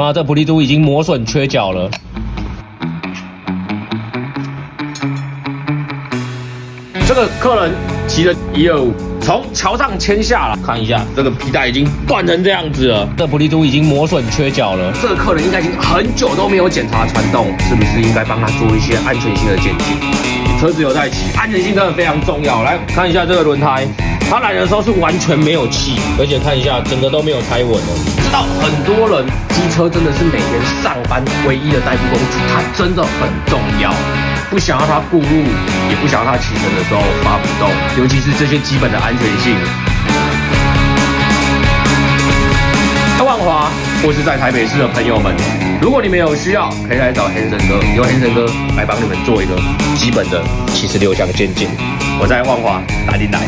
啊，这菩提珠已经磨损缺角了。这个客人骑了125，从桥上牵下来，看一下这个皮带已经断成这样子了。这菩提珠已经磨损缺角了。这个客人应该已经很久都没有检查传动，是不是应该帮他做一些安全性的检定？车子有在骑，安全性真的非常重要。来看一下这个轮胎，它来的时候是完全没有气，而且看一下整个都没有胎纹了。知道很多人机车真的是每天上班唯一的代步工具，它真的很重要。不想要它过路，也不想要它骑乘的时候发不动，尤其是这些基本的安全性。在万华或是在台北市的朋友们，如果你们有需要，可以来找 Hanson 哥，由 Hanson 哥来帮你们做一个基本的76项健检。我在万华打进来。